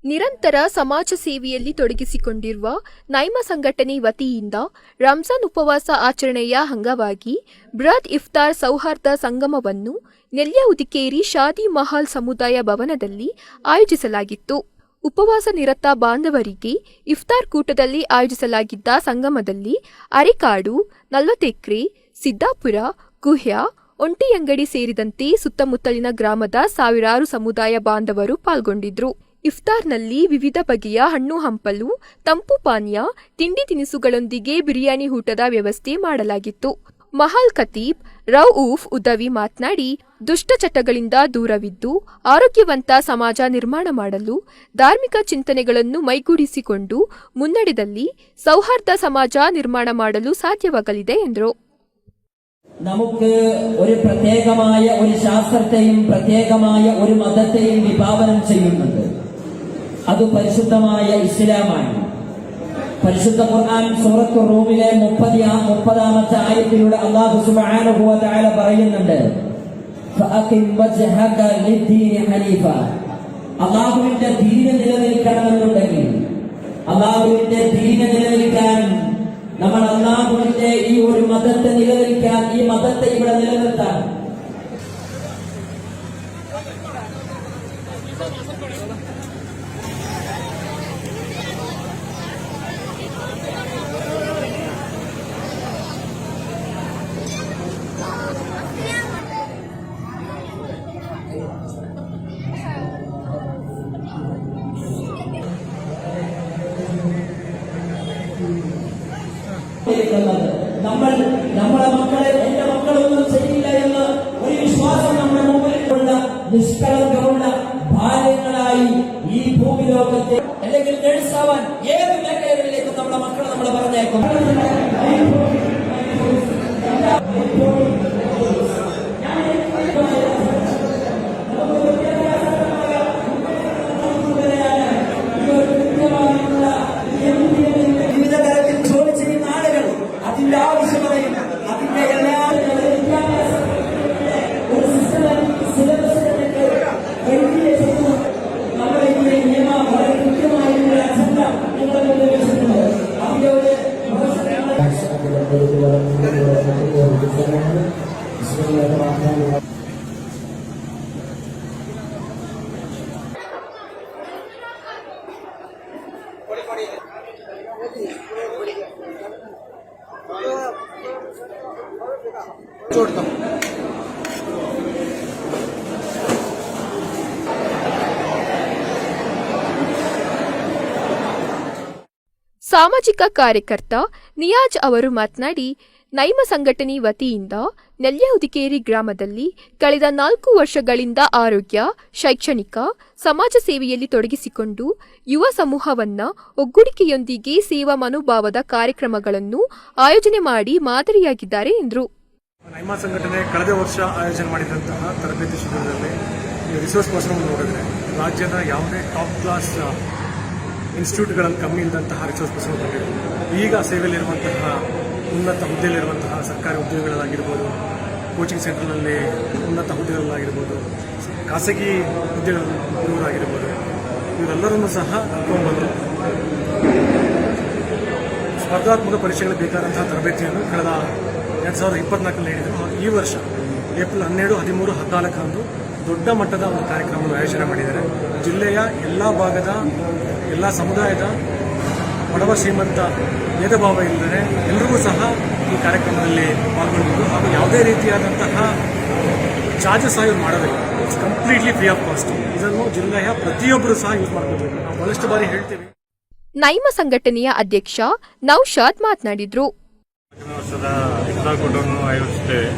ನಿರಂತರ ಸಮಾಜ ಸೇವೆಯಲ್ಲಿ ತೊಡಗಿಸಿಕೊಂಡಿರುವ ನೈಮ ಸಂಘಟನೆ ವತಿಯಿಂದ ರಂಜಾನ್ ಉಪವಾಸ ಆಚರಣೆಯ ಅಂಗವಾಗಿ ಬೃಹತ್ ಇಫ್ತಾರ್ ಸೌಹಾರ್ದ ಸಂಗಮವನ್ನು ನೆಲ್ಯ ಉದಿಕೇರಿ ಶಾದಿ ಮಹಲ್ ಸಮುದಾಯ ಭವನದಲ್ಲಿ ಆಯೋಜಿಸಲಾಗಿತ್ತು. ಉಪವಾಸ ನಿರತ ಬಾಂಧವರಿಗೆ ಇಫ್ತಾರ್ ಕೂಟದಲ್ಲಿ ಆಯೋಜಿಸಲಾಗಿದ್ದ ಸಂಗಮದಲ್ಲಿ ಅರೆಕಾಡು, ನಲ್ವತೆಕ್ರೆ, ಸಿದ್ದಾಪುರ, ಗುಹ್ಯ, ಒಂಟಿಯಂಗಡಿ ಸೇರಿದಂತೆ ಸುತ್ತಮುತ್ತಲಿನ ಗ್ರಾಮದ ಸಾವಿರಾರು ಸಮುದಾಯ ಬಾಂಧವರು ಪಾಲ್ಗೊಂಡಿದ್ರು. ಇಫ್ತಾರ್ನಲ್ಲಿ ವಿವಿಧ ಬಗೆಯ ಹಣ್ಣು ಹಂಪಲು, ತಂಪು ಪಾನೀಯ, ತಿಂಡಿ ತಿನಿಸುಗಳೊಂದಿಗೆ ಬಿರಿಯಾನಿ ಊಟದ ವ್ಯವಸ್ಥೆ ಮಾಡಲಾಗಿತ್ತು. ಮಹಲ್ ಖತೀಬ್ ರೌಫ್ ಉದವಿ ಮಾತನಾಡಿ, ದುಷ್ಟ ಚಟಗಳಿಂದ ದೂರವಿದ್ದು ಆರೋಗ್ಯವಂತ ಸಮಾಜ ನಿರ್ಮಾಣ ಮಾಡಲು ಧಾರ್ಮಿಕ ಚಿಂತನೆಗಳನ್ನು ಮೈಗೂಡಿಸಿಕೊಂಡು ಮುನ್ನಡೆದಲ್ಲಿ സൗഹാർദ്ദ സമാജ നിർമ്മാണ ಮಾಡಲು സാധ്യವಾಗಲಿದೆ ಎಂದರು. നമുക്ക് ഒരു പ്രത്യേകമായ ഒരു ശാസ്ത്രത്തെയും പ്രത്യേകമായ ഒരു മതത്തെയും വിഭാവനം ചെയ്യുന്നുണ്ട്. അത് പരിശുദ്ധമായ ഇസ്ലാമാണ്. പരിശുദ്ധ ഖുർആൻ സൂറത്തുർ റൂമിലെ 30ാമത്തെ ആയത്തിലൂടെ അല്ലാഹു സുബ്ഹാനഹു വ തആല പറയുന്നുണ്ട്, ഫഅഖിം വജ്ഹക ലിദ്ദീനി ഹനീഫ. അല്ലാഹുവിന്റെ ദീന് നിലനിൽക്കണമെന്നുണ്ടെങ്കിൽ, അല്ലാഹുവിന്റെ ദീന് നിലനിൽക്കാൻ നമ്മൾ അല്ലാഹുവിന്റെ ഈ ഒരു മതത്തെ നിലനിൽക്കാൻ, ഈ മതത്തെ ഇവിടെ നിലനിർത്താൻ നമ്മളെ മക്കളെ, എന്റെ മക്കളൊന്നും ശരിയില്ല എന്ന് ഒരു വിശ്വാസം നമ്മുടെ മുമ്പിലുള്ള നിഷ്കളങ്കമുള്ള ബാല്യങ്ങളായി ഈ ഭൂമി ലോകത്തെ അല്ലെങ്കിൽ നഴ്സാവാൻ ഏത് മേഖലകളിലേക്കും നമ്മുടെ മക്കളെ നമ്മൾ പറഞ്ഞേക്കും. വിവിധ തരത്തിൽ ജോലി ചെയ്യുന്ന ആളുകൾ അതിന്റെ ആവശ്യമതയും അതിന്റെ എല്ലാ ഒരു സിലബസിലേക്ക് നമ്മുടെ ഇതിന്റെ നിയമം വളരെ കൃത്യമായിട്ടുള്ള അജണ്ട നിങ്ങളുടെ മുന്നിൽ വെച്ചിട്ടുണ്ട്. അതിന്റെ ഒരു ಸಾಮಾಜಿಕ ಕಾರ್ಯಕರ್ತ ನಿಯಾಜ್ ಅವರು ಮಾತನಾಡಿ, ನೈಮ ಸಂಘಟನೆ ವತಿಯಿಂದ ನೆಲ್ಯ ಉದಿಕೇರಿ ಗ್ರಾಮದಲ್ಲಿ ಕಳೆದ 4 ವರ್ಷಗಳಿಂದ ಆರೋಗ್ಯ, ಶೈಕ್ಷಣಿಕ, ಸಮಾಜ ಸೇವೆಯಲ್ಲಿ ತೊಡಗಿಸಿಕೊಂಡು ಯುವ ಸಮೂಹವನ್ನ ಒಗ್ಗೂಡಿಕೆಯೊಂದಿಗೆ ಸೇವಾ ಮನೋಭಾವದ ಕಾರ್ಯಕ್ರಮಗಳನ್ನು ಆಯೋಜನೆ ಮಾಡಿ ಮಾದರಿಯಾಗಿದ್ದಾರೆ ಎಂದರು. ನೈಮ ಸಂಘಟನೆ ಕಳೆದ ವರ್ಷ ಆಯೋಜನೆ ಮಾಡಿದಂತಹ ತರಬೇತಿ ಶಿಬಿರದಲ್ಲಿ ರಿಸೋರ್ಸ್ ಪರ್ಸನ್ ನೋಡಿದ್ರೆ ರಾಜ್ಯದ ಯಾವುದೇ ಟಾಪ್ ಕ್ಲಾಸ್ ಇನ್ಸ್ಟಿಟ್ಯೂಟ್ಗಳಲ್ಲಿ ಕಮ್ಮಿ ಇಲ್ಲದಂತಹ ರಿಸೋರ್ಸ್ ಪರ್ಸನ್ ಬಂದಿದೆ. ಈಗ ಸೇವೆಯಲ್ಲಿರುವಂತಹ ಉನ್ನತ ಹುದ್ದೆಯಲ್ಲಿರುವಂತಹ ಸರ್ಕಾರಿ ಹುದ್ದೆಗಳಾಗಿರ್ಬೋದು, ಕೋಚಿಂಗ್ ಸೆಂಟರ್ನಲ್ಲಿ ಉನ್ನತ ಹುದ್ದೆಗಳಾಗಿರ್ಬೋದು, ಖಾಸಗಿ ಹುದ್ದೆಗಳಿರುವವರಾಗಿರ್ಬೋದು, ಇವರೆಲ್ಲರನ್ನೂ ಸಹ ಕರ್ಕೊಂಡ್ಬಂದು ಸ್ಪರ್ಧಾತ್ಮಕ ಪರೀಕ್ಷೆಗಳಿಗೆ ಬೇಕಾದಂತಹ ತರಬೇತಿಯನ್ನು ಕಳೆದ 2024 ನೀಡಿದರು. ಈ ವರ್ಷ ಏಪ್ರಿಲ್ 12, 13, 14 ದೊಡ್ಡ ಮಟ್ಟದ ಒಂದು ಕಾರ್ಯಕ್ರಮವನ್ನು ಆಯೋಜನೆ ಮಾಡಿದ್ದಾರೆ. ಜಿಲ್ಲೆಯ ಎಲ್ಲ ಭಾಗದ ಎಲ್ಲ ಸಮುದಾಯದ ಬಡವ ಶ್ರೀಮಂತ ಭೇದ ಭಾವ ಇಲ್ಲದೆ ಎಲ್ಲರಿಗೂ ಸಹ ಈ ಕಾರ್ಯಕ್ರಮದಲ್ಲಿ ಪಾಲ್ಗೊಂಡಿದ್ದು ಹಾಗೂ ಯಾವುದೇ ರೀತಿಯಾದಂತಹ ಚಾರ್ಜಸ್ ಸಹ ಇವ್ರು ಮಾಡೋದಿಲ್ಲ. It's completely free of cost. ಇದನ್ನು ಜಿಲ್ಲೆಯ ಪ್ರತಿಯೊಬ್ಬರು ಸಹ ಯೂಸ್ ಮಾಡ್ಕೋಬೇಕು. ನಾವು ಬಹಳಷ್ಟು ಬಾರಿ ಹೇಳ್ತೀವಿ. ನೈಮ ಸಂಘಟನೆಯ ಅಧ್ಯಕ್ಷ ನೌಶಾದ್ ಮಾತನಾಡಿದರು. ವರ್ಷದ ಇಫ್ತಾರ್ ಕೂಟವನ್ನು ಆಯೋಜಿಸುತ್ತೇವೆ.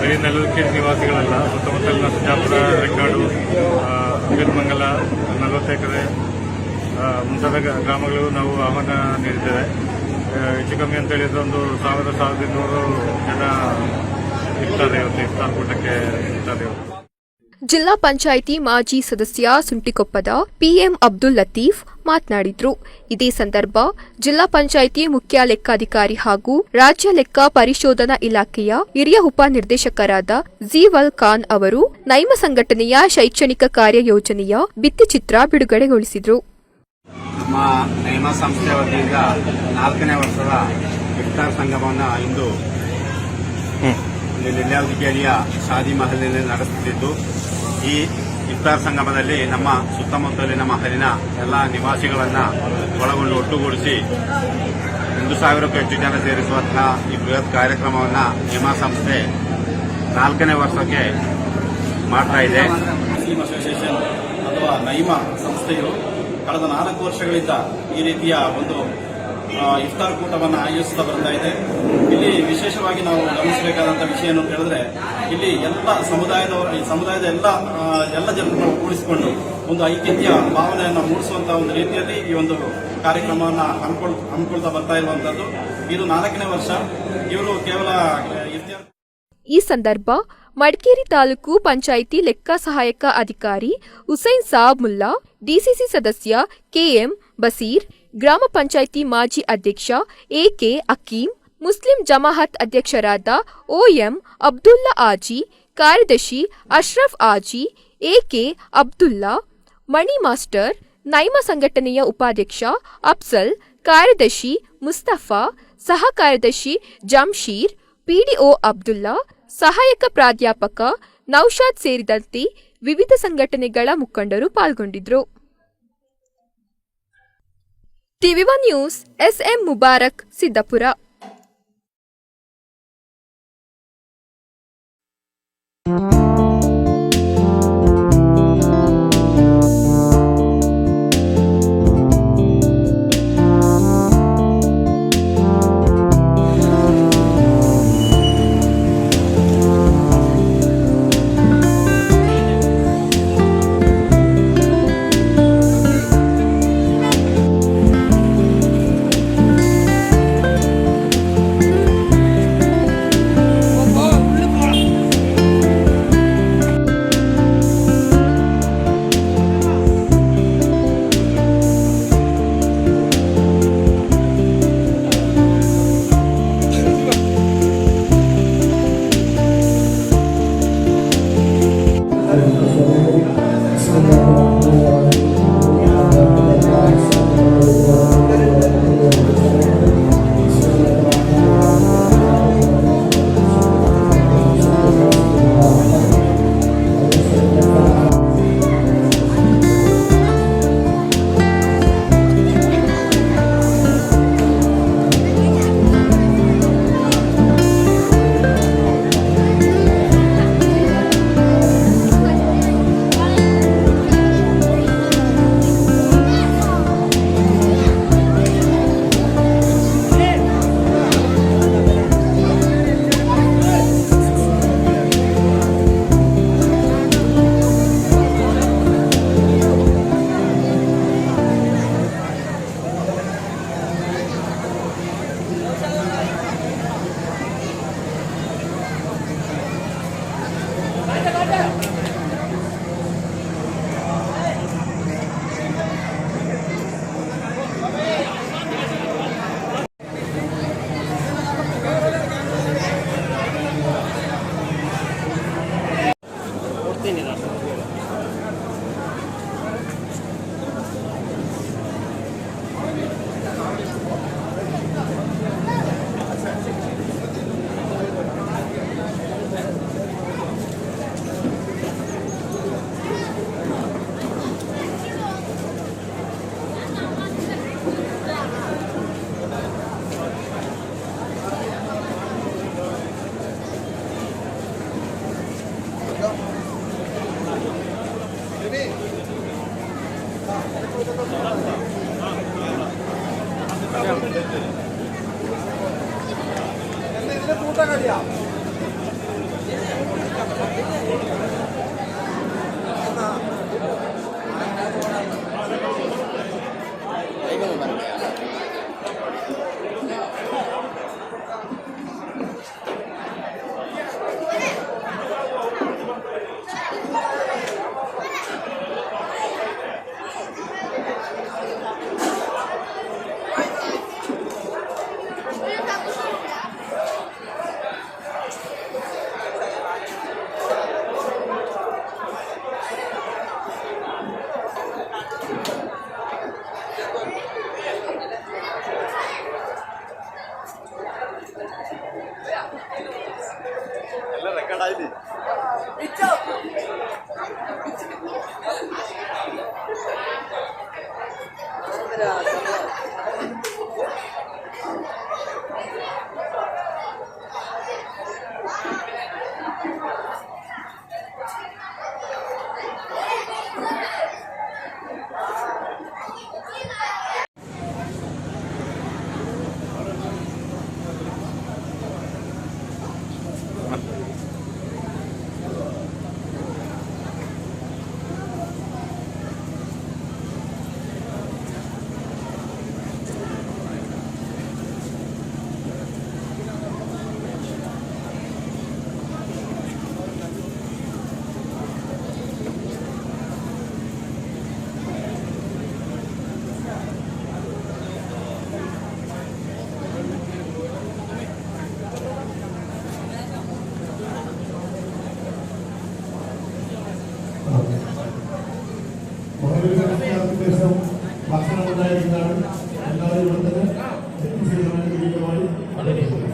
ಬರೀ ನೆಲುಕೆರೆ ನಿವಾಸಿಗಳಲ್ಲ, ಸುತ್ತಮುತ್ತಲಿನ ಸಿದ್ದಾಪುರ, ರೆಕ್ಕಾಡು, ಅಗರ್ಮಂಗಲ, 40 ಎಕರೆ ಮುಂತಾದ ಗ್ರಾಮಗಳು ನಾವು ಆಹ್ವಾನ ನೀಡಿದ್ದೇವೆ. ಹೆಚ್ಚು ಕಮ್ಮಿ ಅಂತ ಹೇಳಿದ್ರೆ ಒಂದು 1,200 ಜನ ಇರ್ತಾರೆ ಇವತ್ತು ಇಫ್ತಾರ್ ಕೂಟಕ್ಕೆ ಇರ್ತಾರೆ. ಜಿಲ್ಲಾ ಪಂಚಾಯಿತಿ ಮಾಜಿ ಸದಸ್ಯ ಸುಂಟಿಕೊಪ್ಪದ ಪಿಎಂ ಅಬ್ದುಲ್ ಲತೀಫ್ ಮಾತನಾಡಿದರು. ಇದೇ ಸಂದರ್ಭ ಜಿಲ್ಲಾ ಪಂಚಾಯಿತಿ ಮುಖ್ಯ ಲೆಕ್ಕಾಧಿಕಾರಿ ಹಾಗೂ ರಾಜ್ಯ ಲೆಕ್ಕ ಪರಿಶೋಧನಾ ಇಲಾಖೆಯ ಹಿರಿಯ ಉಪನಿರ್ದೇಶಕರಾದ ಝೀವಲ್ ಖಾನ್ ಅವರು ನೈಮ ಸಂಘಟನೆಯ ಶೈಕ್ಷಣಿಕ ಕಾರ್ಯಯೋಜನೆಯ ಭಿತ್ತಿಚಿತ್ರ ಬಿಡುಗಡೆಗೊಳಿಸಿದರು. ನಮ್ಮ ನೈಮ ಸಂಸ್ಥೆಯ ವತಿಯಿಂದ 4ನೇ ವರ್ಷದ ಇಫ್ತಾರ್ ಸಂಗಮವನ್ನು ಇಂದು ನೆಲ್ಯಾವತಿಕೆರೆಯ ಶಾದಿ ಮಹಲಿನಲ್ಲಿ ನಡೆಸುತ್ತಿದ್ದು, ಈ ಇಫ್ತಾರ್ ಸಂಗಮದಲ್ಲಿ ನಮ್ಮ ಸುತ್ತಮುತ್ತಲಿನ ಮಹಲಿನ ಎಲ್ಲ ನಿವಾಸಿಗಳನ್ನು ಒಳಗೊಂಡು ಒಟ್ಟುಗೂಡಿಸಿ 1,000ಕ್ಕೂ ಹೆಚ್ಚು ಜನ ಸೇರಿಸುವಂತಹ ಈ ಬೃಹತ್ ಕಾರ್ಯಕ್ರಮವನ್ನು ನೈಮ ಸಂಸ್ಥೆ 4ನೇ ವರ್ಷಕ್ಕೆ ಮಾಡ್ತಾ ಇದೆ. ಮುಸ್ಲಿಂ ಅಸೋಸಿಯೇಷನ್ ಅಥವಾ ನೈಮ ಸಂಸ್ಥೆಯು ಕಳೆದ 4 ವರ್ಷಗಳಿಂದ ಈ ರೀತಿಯ ಒಂದು ಇಫ್ತಾರ್ ಕೂಟವನ್ನು ಆಯೋಜಿಸುತ್ತಾ ಬರ್ತಾ ಇದೆ. ಇಲ್ಲಿ ವಿಶೇಷವಾಗಿ ನಾವು ಗಮನಿಸಬೇಕಾದಂತಹ ವಿಷಯ ಏನು ಅಂತ ಹೇಳಿದ್ರೆ, ಇಲ್ಲಿ ಎಲ್ಲ ಸಮುದಾಯದ ಎಲ್ಲ ಜನರನ್ನು ಒಗ್ಗೂಡಿಸಿಕೊಂಡು ಒಂದು ಐಕ್ಯತೆಯ ಭಾವನೆಯನ್ನು ಮೂಡಿಸುವಂತಹ ಒಂದು ರೀತಿಯಲ್ಲಿ ಈ ಒಂದು ಕಾರ್ಯಕ್ರಮವನ್ನು ಹಮ್ಮಿಕೊಳ್ತಾ ಬರ್ತಾ ಇರುವಂತದ್ದು. ಇದು 4ನೇ ವರ್ಷ. ಇವರು ಕೇವಲ ಈ ಸಂದರ್ಭ ಮಡಿಕೇರಿ ತಾಲೂಕು ಪಂಚಾಯಿತಿ ಲೆಕ್ಕ ಸಹಾಯಕ ಅಧಿಕಾರಿ ಹುಸೈನ್ ಸಾಬ್ ಮುಲ್ಲಾ, ಡಿಸಿಸಿ ಸದಸ್ಯ ಕೆಎಂ ಬಸೀರ್, ಗ್ರಾಮ ಪಂಚಾಯಿತಿ ಮಾಜಿ ಅಧ್ಯಕ್ಷ ಎಕೆ ಅಕೀಂ, ಮುಸ್ಲಿಂ ಜಮಾಅತ್ ಅಧ್ಯಕ್ಷರಾದ ಒಎಂ ಅಬ್ದುಲ್ಲಾ ಆಜಿ, ಕಾರ್ಯದರ್ಶಿ ಅಶ್ರಫ್ ಆಜಿ, ಎಕೆ ಅಬ್ದುಲ್ಲಾ, ಮಣಿ ಮಾಸ್ಟರ್, ನೈಮ ಸಂಘಟನೆಯ ಉಪಾಧ್ಯಕ್ಷ ಅಫ್ಸಲ್, ಕಾರ್ಯದರ್ಶಿ ಮುಸ್ತಫಾ, ಸಹ ಕಾರ್ಯದರ್ಶಿ ಜಂಶೀರ್, ಪಿಡಿಒ ಅಬ್ದುಲ್ಲಾ, ಸಹಾಯಕ ಪ್ರಾಧ್ಯಾಪಕ ನೌಶಾದ್ ಸೇರಿದಂತೆ ವಿವಿಧ ಸಂಘಟನೆಗಳ ಮುಖಂಡರು ಪಾಲ್ಗೊಂಡಿದ್ದರು. ಟಿವಿ1 ನ್ಯೂಸ್ ಎಸ್ಎಂ ಮುಬಾರಕ್, ಸಿದ್ದಾಪುರ. ശേഷം ഭക്ഷണം ഉണ്ടായിരുന്നതാണ്. എല്ലാവരും ഇവിടെ തന്നെ എത്തിച്ചേരുവാൻ വിപുലമായി അറിയിക്കുന്നു.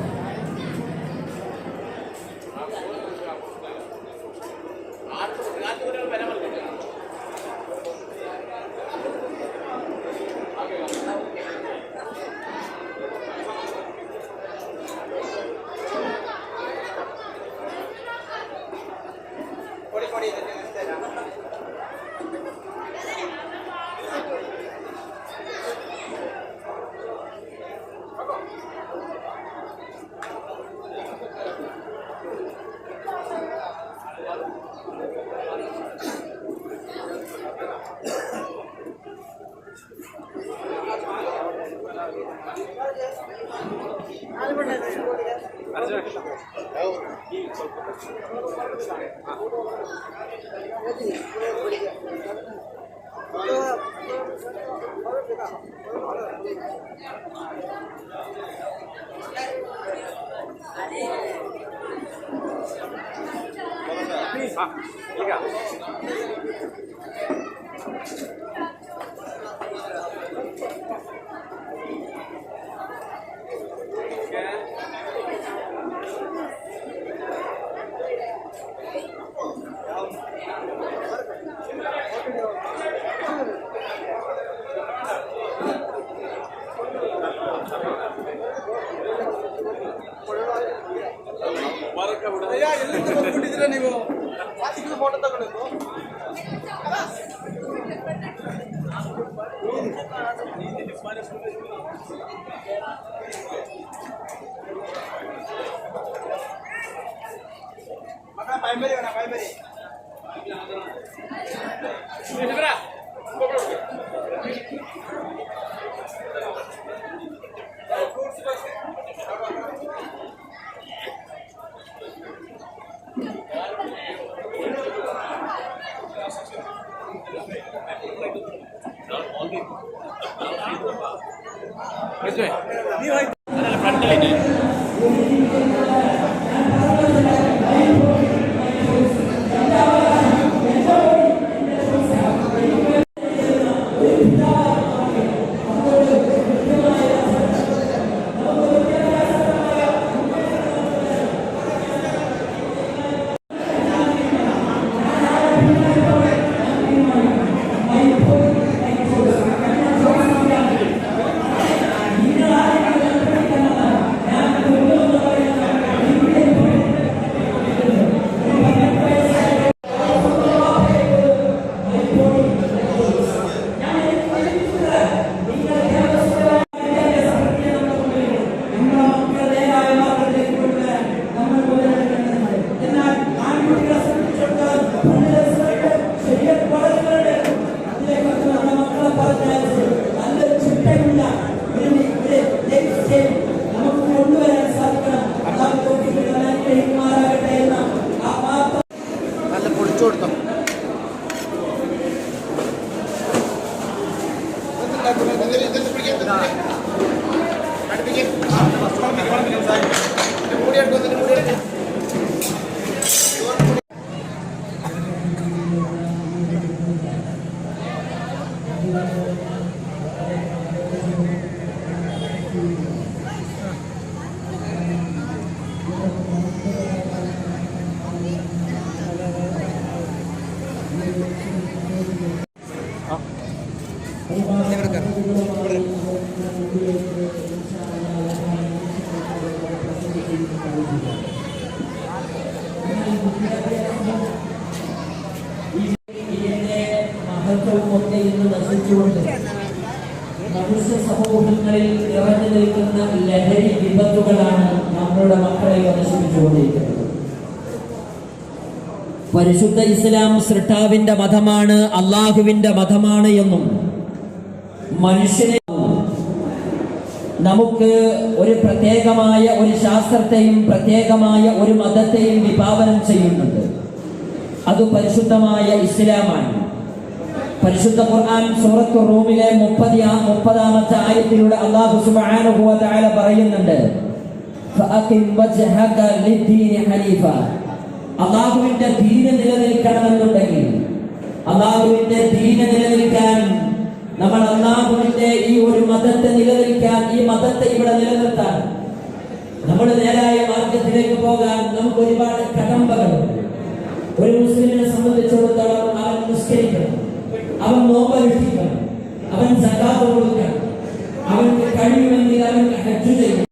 ನೀವು ಫೋಟೋ ತಗೊಂಡು primary മഹത്വമൊക്കെ ഇന്ന് നശിച്ചുകൊണ്ട് മനുഷ്യ സമൂഹങ്ങളിൽ നിറഞ്ഞു നിൽക്കുന്ന ലഹരി വിപത്തുകളാണ് നമ്മളുടെ മക്കളെ നശിപ്പിച്ചുകൊണ്ടിരിക്കുന്നത്. പരിശുദ്ധ ഇസ്ലാം സൃഷ്ടാവിന്റെ മതമാണ്, അള്ളാഹുവിന്റെ മതമാണ് എന്നും മനുഷ്യനെ നമുക്ക് ഒരു പ്രത്യേകമായ ഒരു ശാസ്ത്രത്തെയും പ്രത്യേകമായ ഒരു മതത്തെയും വിഭാവനം ചെയ്യുന്നുണ്ട്. അത് പരിശുദ്ധമായ ഇസ്ലാമാണ്. പരിശുദ്ധ ഖുർആൻ സൂറത്തു റൂമിലെ 30-ാമത്തെ ആയത്തിലൂടെ അല്ലാഹു സുബ്ഹാനഹു വ തആല പറയുന്നുണ്ട്, ഫഅഖിം വജ്ഹക ലിദ്ദീനി ഹനീഫ. അല്ലാഹുവിന്റെ ദീൻ നിലനിൽക്കണമെന്നുണ്ടെങ്കിൽ, അല്ലാഹുവിന്റെ ദീൻ നിലനിൽക്കണമെന്നുണ്ടെങ്കിൽ നമ്മൾ അല്ലാഹുവിന്റെ ഈ ഒരു മതത്തെ നിലനിൽക്കാൻ, ഈ മതത്തെ ഇവിടെ നിലനിർത്താൻ, നമ്മൾ നേരായ മാർഗത്തിലേക്ക് പോകാൻ നമുക്ക് ഒരുപാട് കടമ്പകളുണ്ട്. ഒരു മുസ്ലിമിനെ സംബന്ധിച്ചിടത്തോളം അവൻ നിസ്കരിക്കണം, അവൻ നോമ്പനുഷ്ഠിക്കണം, അവൻ സകാത്ത് കൊടുക്കണം, അവർക്ക് കഴിയുമെങ്കിൽ അവൻ ഹജ്ജ് ചെയ്യണം.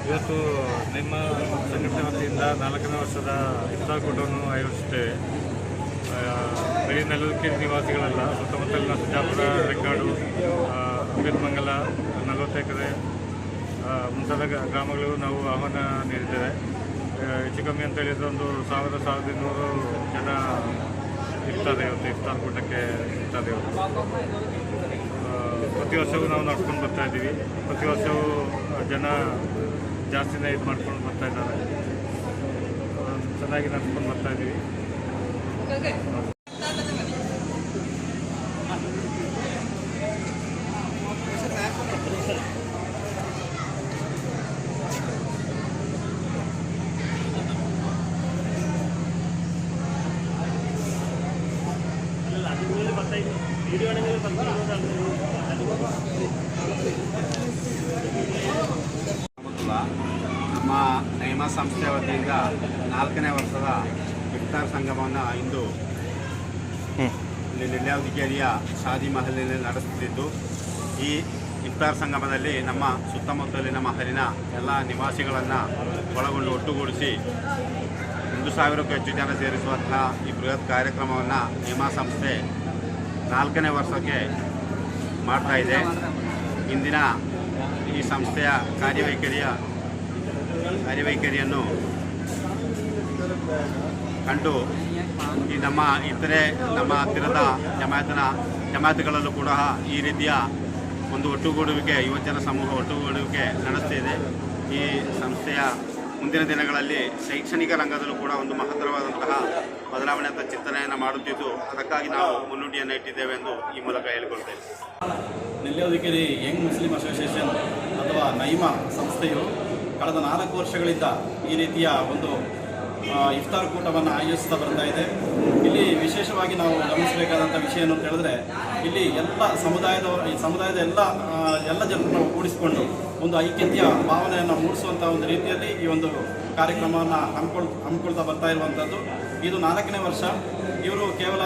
ಇವತ್ತು ನಿಮ್ಮ ಸಂಘಟನೆ ವತಿಯಿಂದ 4ನೇ ವರ್ಷದ ಇಫ್ತಾರ್ ಕೂಟವನ್ನು ಆಯೋಜಿಸುತ್ತೇವೆ. ಬರೀ ನೆಲದಕೆರೆ ನಿವಾಸಿಗಳಲ್ಲ, ಸುತ್ತಮುತ್ತಲಿನ ಸುಜಾಪುರ, ರೆಕ್ಕಾಡು, ಅಗೇತ್ಮಂಗಲ, 40 ಎಕರೆ ಮುಂತಾದ ಗ್ರಾಮಗಳು ನಾವು ಆಹ್ವಾನ ನೀಡಿದ್ದೇವೆ. ಹೆಚ್ಚು ಕಮ್ಮಿ ಅಂತ ಹೇಳಿದರೆ ಒಂದು 1,200 ಜನ ಇರ್ತಾರೆ ಇವತ್ತು ಇಫ್ತಾರ್ ಕೂಟಕ್ಕೆ ಇರ್ತಾರೆ ಇವತ್ತು. ಪ್ರತಿ ವರ್ಷವೂ ನಾವು ನಡ್ಸ್ಕೊಂಡು ಬರ್ತಾ ಇದ್ದೀವಿ. ಪ್ರತಿ ವರ್ಷವೂ ಜನ ಜಾಸ್ತಿನೇ ಇದು ಮಾಡ್ಕೊಂಡು ಬರ್ತಾ ಇದ್ದಾರೆ. ಚೆನ್ನಾಗಿ ನಡ್ಸ್ಕೊಂಡು ಬರ್ತಾ ಇದ್ದೀವಿ. ನಮ್ಮ ನೈಮ ಸಂಸ್ಥೆ ವತಿಯಿಂದ 4ನೇ ವರ್ಷದ ಇಫ್ತಾರ್ ಸಂಗಮವನ್ನು ಇಂದು ನೆಲ್ಯಾವತಿಕೆರೆಯ ಶಾದಿ ಮಹಲಿನಲ್ಲಿ ನಡೆಸುತ್ತಿದ್ದು, ಈ ಇಫ್ತಾರ್ ಸಂಗಮದಲ್ಲಿ ನಮ್ಮ ಸುತ್ತಮುತ್ತಲಿನ ಮಹಲಿನ ಎಲ್ಲ ನಿವಾಸಿಗಳನ್ನು ಒಳಗೊಂಡು ಒಟ್ಟುಗೂಡಿಸಿ 1,000ಕ್ಕೂ ಹೆಚ್ಚು ಜನ ಸೇರಿಸುವಂತಹ ಈ ಬೃಹತ್ ಕಾರ್ಯಕ್ರಮವನ್ನು ನೈಮ ಸಂಸ್ಥೆ 4ನೇ ವರ್ಷಕ್ಕೆ ಮಾಡ್ತಾ ಇದೆ. ಇಂದಿನ ಈ ಸಂಸ್ಥೆಯ ಕಾರ್ಯವೈಖರಿಯನ್ನು ಕಂಡು ಈ ನಮ್ಮ ಹತ್ತಿರದ ಜಮಾತುಗಳಲ್ಲೂ ಕೂಡ ಈ ರೀತಿಯ ಒಂದು ಒಟ್ಟುಗೂಡುವಿಕೆ, ಯುವಜನ ಸಮೂಹ ಒಟ್ಟುಗೂಡುವಿಕೆ ನಡೆಸ್ತಿದೆ. ಈ ಸಂಸ್ಥೆಯ ಮುಂದಿನ ದಿನಗಳಲ್ಲಿ ಶೈಕ್ಷಣಿಕ ರಂಗದಲ್ಲೂ ಕೂಡ ಒಂದು ಮಹತ್ತರವಾದಂತಹ ಬದಲಾವಣೆ ಅಂತ ಚಿಂತನೆಯನ್ನು ಮಾಡುತ್ತಿದ್ದು, ಅದಕ್ಕಾಗಿ ನಾವು ಮುನ್ನುಡಿಯನ್ನು ಇಟ್ಟಿದ್ದೇವೆ ಎಂದು ಈ ಮೂಲಕ ಹೇಳಿಕೊಳ್ತೇವೆ. ನೆಲ್ಯಾವತಿಕೆರೆ ಯಂಗ್ ಮುಸ್ಲಿಂ ಅಸೋಸಿಯೇಷನ್ ಅಥವಾ ನೈಮಾ ಸಂಸ್ಥೆಯು ಕಳೆದ 4 ವರ್ಷಗಳಿಂದ ಈ ರೀತಿಯ ಒಂದು ಇಫ್ತಾರ್ ಕೂಟವನ್ನು ಆಯೋಜಿಸ್ತಾ ಬರ್ತಾ ಇದೆ. ಇಲ್ಲಿ ವಿಶೇಷವಾಗಿ ನಾವು ಗಮನಿಸಬೇಕಾದಂಥ ವಿಷಯ ಏನು ಅಂತ ಹೇಳಿದ್ರೆ, ಇಲ್ಲಿ ಎಲ್ಲ ಸಮುದಾಯದ ಎಲ್ಲ ಜನರನ್ನು ಕೂಡಿಸಿಕೊಂಡು ಒಂದು ಐಕ್ಯತೆಯ ಭಾವನೆಯನ್ನು ಮೂಡಿಸುವಂಥ ಒಂದು ರೀತಿಯಲ್ಲಿ ಈ ಒಂದು ಕಾರ್ಯಕ್ರಮವನ್ನು ಹಮ್ಮಿಕೊಳ್ತಾ ಬರ್ತಾ ಇರುವಂಥದ್ದು. ಇದು 4ನೇ ವರ್ಷ. ಇವರು ಕೇವಲ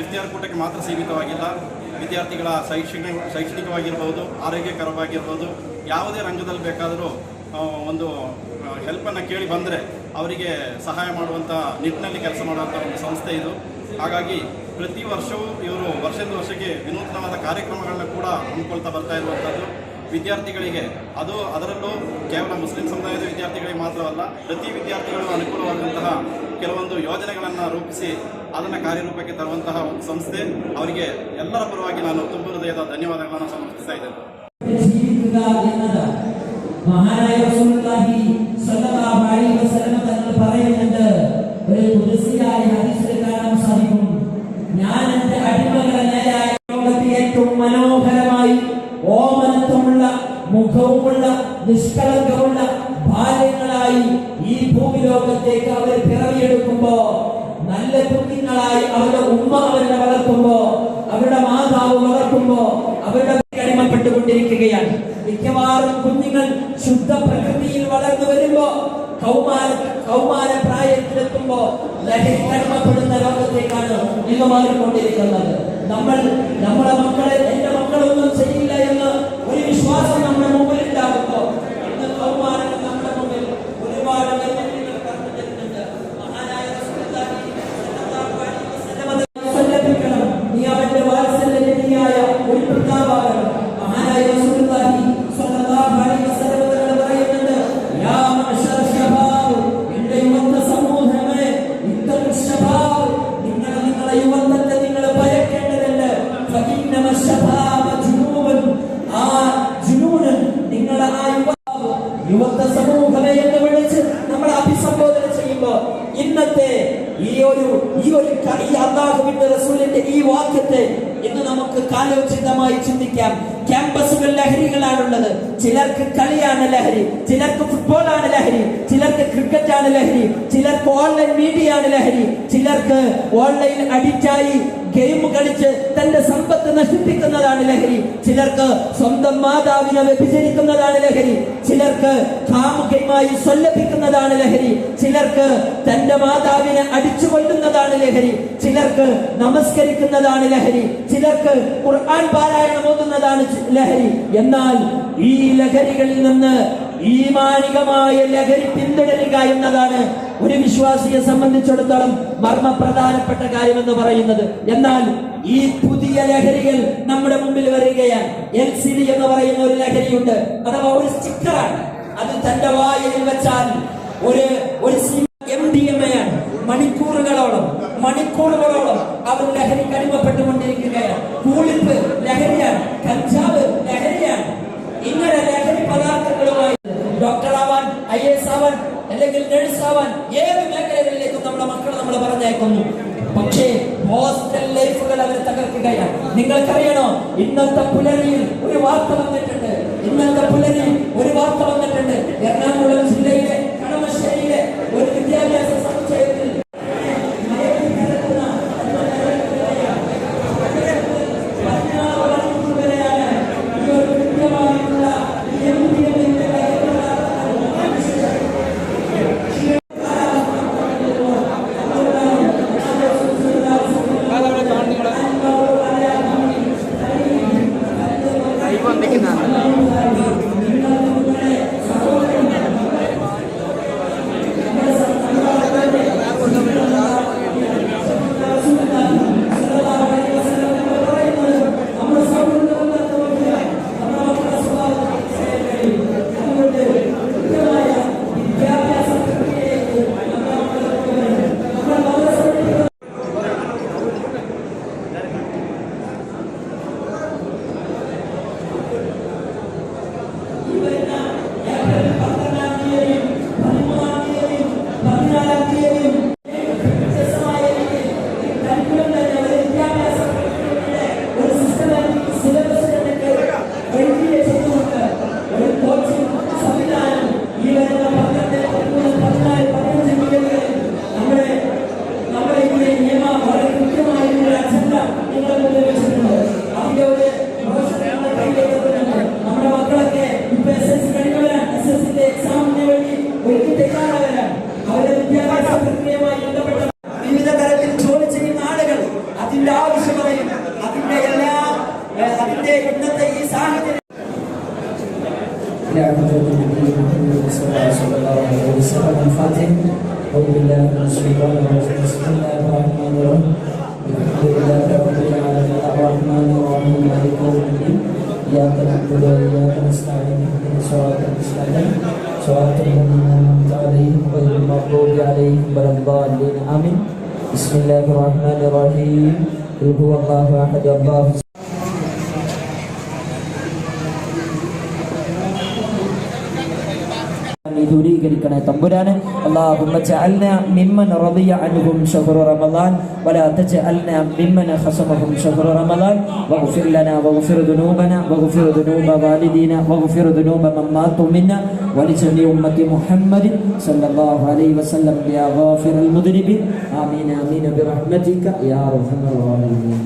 ಇಫ್ತಾರ್ ಕೂಟಕ್ಕೆ ಮಾತ್ರ ಸೀಮಿತವಾಗಿಲ್ಲ. ವಿದ್ಯಾರ್ಥಿಗಳ ಶೈಕ್ಷಣಿಕವಾಗಿರ್ಬೋದು, ಆರೋಗ್ಯಕರವಾಗಿರ್ಬೋದು, ಯಾವುದೇ ರಂಗದಲ್ಲಿ ಬೇಕಾದರೂ ಒಂದು ಹೆಲ್ಪನ್ನು ಕೇಳಿ ಬಂದರೆ ಅವರಿಗೆ ಸಹಾಯ ಮಾಡುವಂಥ ನಿಟ್ಟಿನಲ್ಲಿ ಕೆಲಸ ಮಾಡುವಂಥ ಒಂದು ಸಂಸ್ಥೆ ಇದು. ಹಾಗಾಗಿ ಪ್ರತಿ ವರ್ಷವೂ ಇವರು ವರ್ಷದಿಂದ ವರ್ಷಕ್ಕೆ ವಿನೂತನವಾದ ಕಾರ್ಯಕ್ರಮಗಳನ್ನ ಕೂಡ ಹಮ್ಮಿಕೊಳ್ತಾ ಬರ್ತಾ ಇರುವಂಥದ್ದು. ವಿದ್ಯಾರ್ಥಿಗಳಿಗೆ ಅದರಲ್ಲೂ ಕೇವಲ ಮುಸ್ಲಿಂ ಸಮುದಾಯದ ವಿದ್ಯಾರ್ಥಿಗಳಿಗೆ ಮಾತ್ರವಲ್ಲ, ಪ್ರತಿ ವಿದ್ಯಾರ್ಥಿಗಳು ಅನುಕೂಲವಾದಂತಹ ಕೆಲವೊಂದು ಯೋಜನೆಗಳನ್ನು ರೂಪಿಸಿ ಅದನ್ನು ಕಾರ್ಯರೂಪಕ್ಕೆ ತರುವಂತಹ ಒಂದು ಸಂಸ್ಥೆ. ಅವರಿಗೆ ಎಲ್ಲರ ಪರವಾಗಿ ನಾನು ತುಂಬ ಹೃದಯದ ಧನ್ಯವಾದಗಳನ್ನು ಸಮರ್ಪಿಸ್ತಾ ಇದ್ದೇನೆ. മഹാനായ റസൂലുള്ളാഹി സ്വല്ലല്ലാഹു അലൈഹി വസല്ലം തങ്ങൾ പറയുന്നുണ്ട്, ഒരു ഖുദ്സിയായ ഹദീസിൽ കാണാൻ സാധിക്കും, ഞാൻ എൻ്റെ അടിമകളെ നേരായ ലോകത്തെ ഏറ്റവും മനോഹരമായി ഓമനത്വമുള്ള മുഖവുമുള്ള നിഷ്കളങ്കമുള്ള ഭാര്യങ്ങളായി ഈ ഭൂമി ലോകത്തേക്ക് അവർ പിറവിയെടുക്കുമ്പോ, നല്ല കുഞ്ഞുങ്ങളായി അവരുടെ ഉമ്മ അവരുടെ വളർത്തുമ്പോ, അവരുടെ മാതാവ് വളർത്തുമ്പോ അവരുടെ അടിമപ്പെട്ടുകൊണ്ടിരിക്കുകയാണ്. മിക്കവാറും കുഞ്ഞുങ്ങൾ ശുദ്ധ പ്രകൃതിയിൽ വളർന്നു വരുമ്പോ കൗമാര പ്രായ പ്രായത്തിലെത്തുമ്പോ ലഹരി കടമപ്പെടുന്ന ലോകത്തേക്കാണ് ഇന്ന് മാറിക്കൊണ്ടിരിക്കുന്നത്. നമ്മളെ മക്കളെ എന്റെ മക്കളൊന്നും ചെയ്യില്ല എന്ന് ഒരു വിശ്വാസം നമ്മുടെ മുമ്പിൽ ഉണ്ടാകുമ്പോ ഇന്ന് ബഹുമാനങ്ങൾ നമ്മുടെ മുമ്പിൽ ഒരുപാട് വെല്ലുവിളികൾ കടന്നു വരുന്നുണ്ട്. മഹാനായ റസൂലുള്ളാഹി സ്വല്ലല്ലാഹു അലൈഹി വസല്ലം സല്ലപിക്കണം, നീ അവന്റെ വാത്സല്യനിധിയായ ഒരു പിതാവാകണം. മഹാനായ റസൂലുള്ളാഹി സ്വല്ലല്ലാഹു അലൈഹി വസല്ലം പറയുന്നുണ്ട്, യാ മഅ്ശറ ശബാബ്, എന്റെ യുവത്വ സമൂഹമേ, ഇത്തഖു ശബാബ്, നിങ്ങളെ യുവത്വത്തെ നിങ്ങൾ ഭയക്കേണ്ടതുണ്ട്. ഫഇന്നമ ശബാബ ജുനൂബൻ, ആ ജുനൂനൻ, നിങ്ങളെ ആ യുവത്വ സമൂഹമേ എന്ന് വിളിച്ച് നമ്മൾ അഭിസംബോധന ചെയ്യുമ്പോൾ ഇന്നത്തെ ഈ അല്ലാഹുവിന്റെ റസൂലിന്റെ ഈ വാക്യത്തെ ഇന്ന് നമുക്ക് കാലോചിതമായി ചിന്തിക്കാം. ക്യാമ്പസുകൾ ലഹരികളാണുള്ളത്. ചിലർക്ക് കളിയാണ് ലഹരി, ചിലർക്ക് ഫുട്ബോളാണ് ലഹരി, ചിലർക്ക് ക്രിക്കറ്റാണ് ലഹരി, ചിലർക്ക് ഓൺലൈൻ മീഡിയ ആണ് ലഹരി, ചിലർക്ക് ഓൺലൈൻ അഡിക്റ്റായി ഗെയിം കളിച്ച് തന്റെ സമ്പത്ത് നശിപ്പിക്കുന്നതാണ് ലഹരി, ചിലർക്ക് സ്വന്തം മാതാവിനെ വ്യഭിചരിക്കുന്നതാണ് ലഹരി, ചിലർക്ക് കാമുകയുമായി സ്വല്ലഭിക്കുന്നതാണ് ലഹരി, ചിലർക്ക് തന്റെ മാതാവിനെ അടിച്ചു കൊല്ലുന്നതാണ് ലഹരി, ചിലർക്ക് നമസ്കരിക്കുന്നതാണ് ലഹരി, ചിലർക്ക് ഖുർആൻ പാരായണം ഓതുന്നതാണ് ലഹരി. എന്നാൽ ഈ ലഹരികളിൽ നിന്ന് ഈമാനികമായ ലഹരി പിന്തുടരുക എന്നതാണ് ഒരു വിശ്വാസിയെ സംബന്ധിച്ചിടത്തോളം മർമ്മപ്രധാനപ്പെട്ട കാര്യമെന്ന് പറയുന്നത്. എന്നാൽ ഈ പുതിയ ലഹരികൾ നമ്മുടെ മുമ്പിൽ വരികയാണ്. LCD എന്ന് പറയുന്ന ഒരു ലഹരിയുണ്ട്, അഥവാ ഒരു സ്റ്റിക്കറാണ്. അത് തന്റെ വായിൽ വെച്ചാൽ ഒരു MDMA ആണ്. മണിക്കൂറുകളോളം അവർ ലഹരിക്ക് അടിമപ്പെട്ടുകൊണ്ടിരിക്കുകയാണ്. കൂളിപ്പ് ലഹരിയാണ്, കഞ്ചാവ് ലഹരിയാണ്. ഇങ്ങനെ ലഹരി പദാർത്ഥങ്ങളുമായി ഡോക്ടറാവാൻ, IAS ആവാൻ, അല്ലെങ്കിൽ നഴ്സ് ആവാൻ, ഏത് മേഖലകളിലേക്കും നമ്മുടെ മക്കളെ നമ്മൾ പറഞ്ഞയക്കുന്നു. പക്ഷേ ഹോസ്റ്റൽ ലൈഫുകൾ അവരെ തകർക്കുകയാണ്. നിങ്ങൾക്കറിയണോ, ഇന്നത്തെ പുലരിയിൽ ഒരു വാർത്ത വന്നിട്ടുണ്ട്. എറണാകുളം ജില്ലയിലെ കളമശ്ശേരിയിലെ ഒരു വിദ്യാഭ്യാസ സമുച്ചയത്തിൽ വിവിധ തരത്തിൽ ജോലി ചെയ്യുന്ന ആളുകൾ അതിന്റെ ആവശ്യകതയും അതിന്റെ ഇന്നത്തെ ഈ സാഹചര്യം إياك نعبد وإياك نستعين اهدنا الصراط المستقيم صراط الذين أنعمت عليهم غير المغضوب عليهم ولا الضالين آمين. بسم الله الرحمن الرحيم. قل هو الله أحد الله ദൂരീകരിക്കണേ തമ്പുരാനെ. അല്ലാഹുമ്മ ജഅൽനാ മിമ്മൻ റളിയ അൻഹും ശഹ്റ റമളാൻ വലാ തജഅൽനാ മിമ്മൻ ഖസമഹും ശഹ്റ റമളാൻ വഗ്ഫിർ ലനാ വഗ്ഫിർ ദുനൂബനാ വഗ്ഫിർ ദുനൂബ വാലിദീനാ വഗ്ഫിർ ദുനൂബ മൻ മാതു മിന്നാ വലിജമീഇ ഉമ്മത്തി മുഹമ്മദിൻ സല്ലല്ലാഹു അലൈഹി വസല്ലം യാ ഗാഫിറൽ മുദ്നിബീൻ ആമീൻ ആമീൻ ബിറഹ്മതിക യാ അർഹമർ റഹീമീൻ.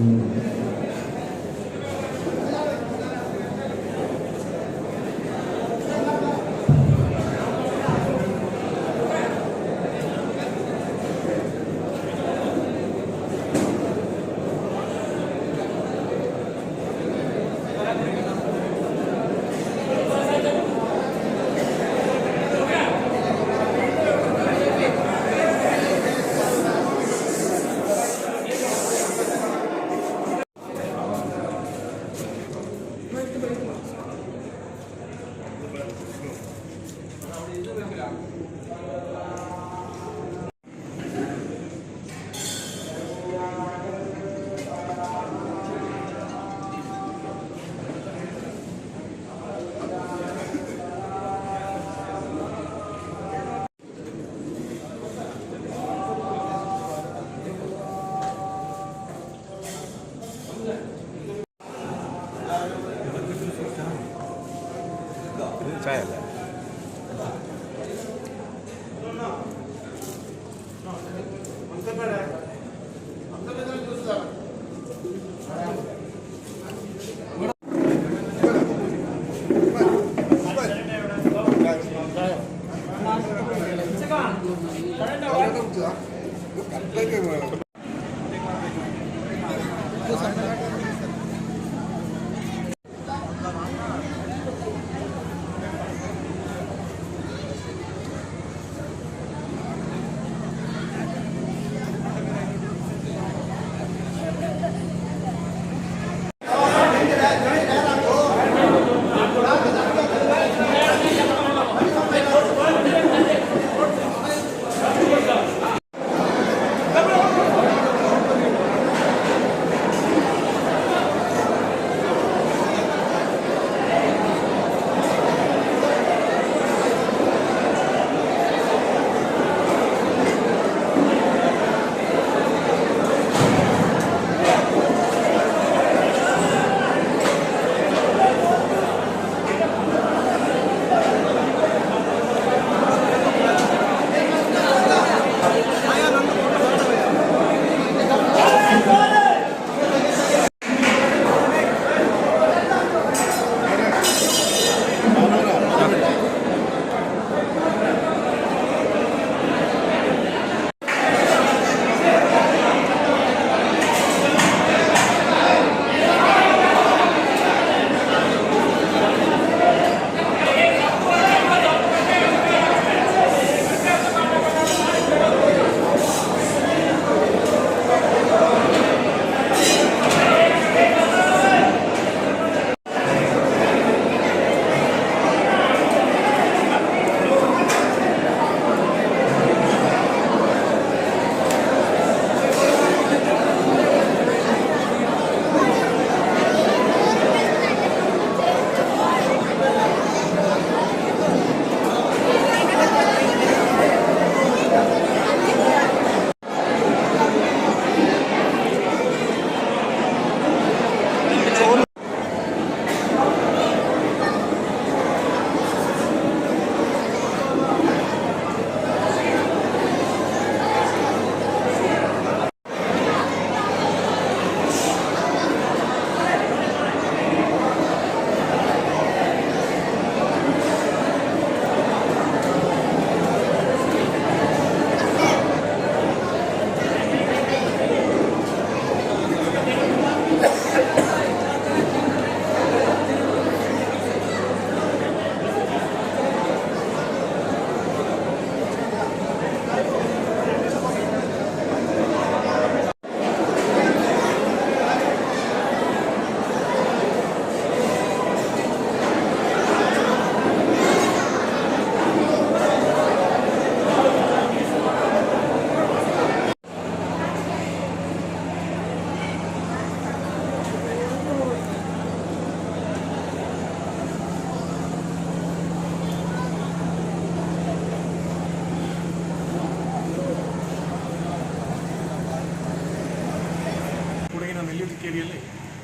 ನೆಲ್ಲಿದಿಕೇರಿಯಲ್ಲಿ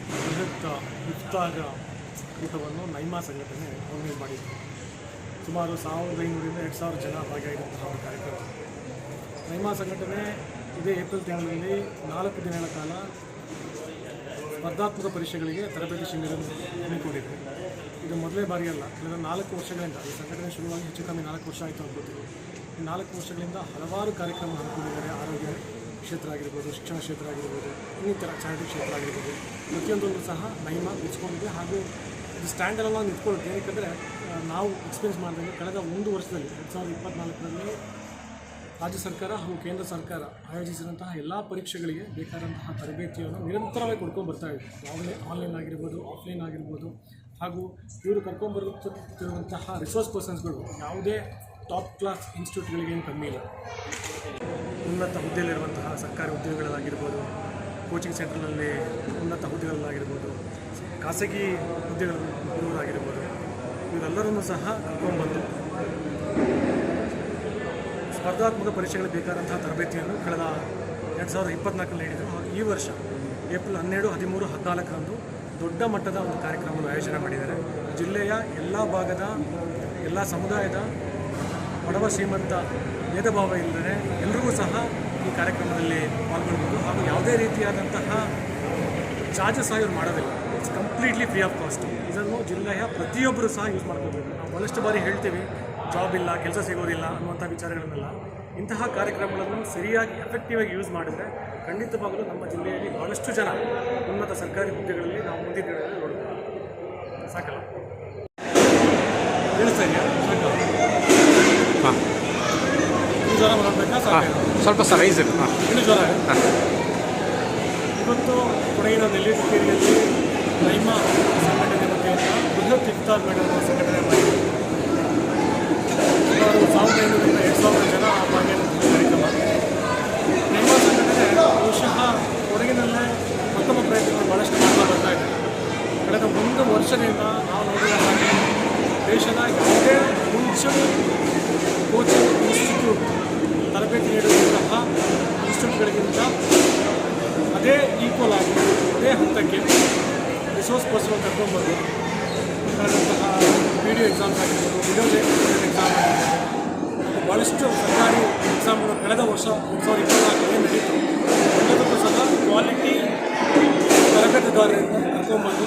ಬೃಹತ್ ಇಫ್ತಾರ್ ಊಟವನ್ನು ನೈಮಾ ಸಂಘಟನೆ ಆರ್ಗನೈಸ್ ಮಾಡಿತ್ತು. ಸುಮಾರು 1500ರಿಂದ 2000 ಜನ ಭಾಗಿಯಾಗಿರುವಂತಹ ಒಂದು ಕಾರ್ಯಕ್ರಮ. ನೈಮಾ ಸಂಘಟನೆ ಇದೇ ಏಪ್ರಿಲ್ ತಿಂಗಳಲ್ಲಿ 4 ದಿನಗಳ ಕಾಲ ಸ್ಪರ್ಧಾತ್ಮಕ ಪರೀಕ್ಷೆಗಳಿಗೆ ತರಬೇತಿ ಶಿಬಿರ ಹಮ್ಮಿಕೊಂಡಿದೆ. ಇದು ಮೊದಲೇ ಬಾರಿ ಅಲ್ಲ, ಕಳೆದ 4 ವರ್ಷಗಳಿಂದ ಈ ಸಂಘಟನೆ ಶುರುವಾಗಿ ಹೆಚ್ಚು ಕಮ್ಮಿ 4 ವರ್ಷ ಆಯಿತು ಅನ್ಕೋತೀವಿ. ಈ 4 ವರ್ಷಗಳಿಂದ ಹಲವಾರು ಕಾರ್ಯಕ್ರಮ ಹಮ್ಮಿಕೊಂಡಿದ್ದಾರೆ. ಆರೋಗ್ಯ ಕ್ಷೇತ್ರ ಆಗಿರ್ಬೋದು, ಶಿಕ್ಷಣ ಕ್ಷೇತ್ರ ಆಗಿರ್ಬೋದು, ಇನ್ನಿತರ ಚಾರಿಟಿ ಕ್ಷೇತ್ರ ಆಗಿರ್ಬೋದು, ಪ್ರತಿಯೊಂದನ್ನು ಸಹ ನೈಮಾ ನಿಲ್ಸ್ಕೊಂಡಿದೆ. ಹಾಗೂ ಇದು ಸ್ಟ್ಯಾಂಡಲ್ಲೆಲ್ಲ ನಿಂತ್ಕೊಳ್ಳುತ್ತೆ. ಏನಕ್ಕೆ ನಾವು ಎಕ್ಸ್ಪೀರಿಯನ್ಸ್ ಮಾಡಿದಂಗೆ ಕಳೆದ 1 ವರ್ಷದಲ್ಲಿ 2024ರಲ್ಲಿ ರಾಜ್ಯ ಸರ್ಕಾರ ಹಾಗೂ ಕೇಂದ್ರ ಸರ್ಕಾರ ಆಯೋಜಿಸಿದಂತಹ ಎಲ್ಲ ಪರೀಕ್ಷೆಗಳಿಗೆ ಬೇಕಾದಂತಹ ತರಬೇತಿಯನ್ನು ನಿರಂತರವಾಗಿ ಕೊಡ್ಕೊಂಡು ಬರ್ತಾ ಇದೆ. ಆನ್ಲೈನ್ ಆಗಿರ್ಬೋದು, ಆಫ್ಲೈನ್ ಆಗಿರ್ಬೋದು. ಹಾಗೂ ಇವರು ಕರ್ಕೊಂಡ್ಬರುತ್ತಿರುವಂತಹ ರಿಸೋರ್ಸ್ ಪರ್ಸನ್ಸ್ಗಳು ಯಾವುದೇ ಟಾಪ್ ಕ್ಲಾಸ್ ಇನ್ಸ್ಟಿಟ್ಯೂಟ್ಗಳಿಗೇನು ಕಮ್ಮಿ ಇಲ್ಲ. ಉನ್ನತ ಹುದ್ದೆಯಲ್ಲಿರುವಂತಹ ಸರ್ಕಾರಿ ಉದ್ಯೋಗಗಳಾಗಿರ್ಬೋದು, ಕೋಚಿಂಗ್ ಸೆಂಟರ್ನಲ್ಲಿ ಉನ್ನತ ಹುದ್ದೆಗಳಾಗಿರ್ಬೋದು, ಖಾಸಗಿ ಹುದ್ದೆಗಳಾಗಿರ್ಬೋದು, ಇವರೆಲ್ಲರನ್ನೂ ಸಹ ಕರ್ಕೊಂಡ್ಬಂದು ಸ್ಪರ್ಧಾತ್ಮಕ ಪರೀಕ್ಷೆಗಳಿಗೆ ಬೇಕಾದಂತಹ ತರಬೇತಿಯನ್ನು ಕಳೆದ 2024ರಲ್ಲಿ ನೀಡಿದರು. ಹಾಗೂ ಈ ವರ್ಷ ಏಪ್ರಿಲ್ 12, 13, 14ರಂದು ದೊಡ್ಡ ಮಟ್ಟದ ಒಂದು ಕಾರ್ಯಕ್ರಮವನ್ನು ಆಯೋಜನೆ ಮಾಡಿದ್ದಾರೆ. ಜಿಲ್ಲೆಯ ಎಲ್ಲ ಭಾಗದ ಎಲ್ಲ ಸಮುದಾಯದ ಬಡವ ಶ್ರೀಮಂತ ಭೇದ ಭಾವ ಇಲ್ಲದೆ ಎಲ್ಲರಿಗೂ ಸಹ ಈ ಕಾರ್ಯಕ್ರಮದಲ್ಲಿ ಪಾಲ್ಗೊಳ್ಬೋದು. ಹಾಗೂ ಯಾವುದೇ ರೀತಿಯಾದಂತಹ ಚಾರ್ಜಸ್ ಸಹ ಇವ್ರು ಮಾಡೋದಿಲ್ಲ. It's completely free of cost. ಇದನ್ನು ಜಿಲ್ಲೆಯ ಪ್ರತಿಯೊಬ್ಬರು ಸಹ ಯೂಸ್ ಮಾಡ್ಕೋಬೇಕು. ನಾವು ಭಾಳಷ್ಟು ಬಾರಿ ಹೇಳ್ತೀವಿ ಜಾಬ್ ಇಲ್ಲ, ಕೆಲಸ ಸಿಗೋದಿಲ್ಲ ಅನ್ನುವಂಥ ವಿಚಾರಗಳನ್ನೆಲ್ಲ. ಇಂತಹ ಕಾರ್ಯಕ್ರಮಗಳನ್ನು ಸರಿಯಾಗಿ ಎಫೆಕ್ಟಿವ್ ಆಗಿ ಯೂಸ್ ಮಾಡಿದರೆ ಖಂಡಿತವಾಗಲೂ ನಮ್ಮ ಜಿಲ್ಲೆಯಲ್ಲಿ ಬಹಳಷ್ಟು ಜನ ಉನ್ನತ ಸರ್ಕಾರಿ ಹುದ್ದೆಗಳಲ್ಲಿ ನಾವು ಮುಂದಿನ ದಿನಗಳಲ್ಲಿ ನೋಡ್ಬೋದು. ಸಾಕಲ್ಲ, ಕೇಳಿಸ್ತಾ ಇದೆಯಾ? ಸಾಕಲ್ಲ, ಹಾಂ ಇನ್ನು ಜ್ವರ ಬರಬೇಕಾ? ಸಾಕು, ಸ್ವಲ್ಪ ಸೈಜ್ ಇನ್ನು ಜ್ವರ. ಇವತ್ತು ಕೊಡಗಿನ ನೆಲ್ಲಿಕೇರಿಯಲ್ಲಿ ನೈಮ ಸಂಘಟನೆ ವತಿಯಿಂದ ಬೃಹತ್ ಇಫ್ತಾರ್ ಮೇಳವನ್ನು ಸಂಘಟನೆ ಮಾಡಿದೆ. ಸುಮಾರು 1500ರಿಂದ 2000 ಜನ ಭಾಗಿಯಾಗಿದ್ದ ಕಾರ್ಯಕ್ರಮ. ನೈಮ ಸಂಘಟನೆ ಬಹುಶಃ ಕೊಡಗಿನಲ್ಲೇ ಮತ್ತೊಬ್ಬ ಪ್ರಯತ್ನಗಳು ಭಾಳಷ್ಟು ಮಾಡ್ತಾ ಬರ್ತಾ ಇದೆ. ಕಳೆದ 1 ವರ್ಷದಿಂದ ನಾವು ನೋಡಿದ ಹಾಗೆ ದೇಶದ ಯಾವುದೇ ಮುಂಚೂಣಿ ಕೋಚಿಂಗ್ ಇನ್ಸ್ಟಿಟ್ಯೂಟ್ ತರಬೇತಿ ನೀಡುವಂತಹ ಇನ್ಸ್ಟಿಟ್ಯೂಟ್ಗಳಿಗಿಂತ ಅದೇ ಈಕ್ವಲ್ ಆಗಿ ಅದೇ ಹಂತಕ್ಕೆ ರಿಸೋರ್ಸ್ ಪರ್ಸನ್ ಕರ್ಕೊಂಡ್ಬಂದು ಕಳೆದಂತಹ ವಿಡಿಯೋ ಎಕ್ಸಾಮ್ಸ್ ಆಗಿರ್ಬೋದು, ವಿಡಿಯೋ ಎಕ್ಸಾಮ್ ಆಗಿರ್ಬೋದು, ಭಾಳಷ್ಟು ಸರ್ಕಾರಿ ಎಕ್ಸಾಮ್ಗಳು ಕಳೆದ ವರ್ಷ 2024 ಏನು ನಡೀತು ಎಲ್ಲದಕ್ಕೂ ಸಹ ಕ್ವಾಲಿಟಿ ತರಬೇತುದಾರರಿಂದ ಕರ್ಕೊಂಡ್ಬಂದು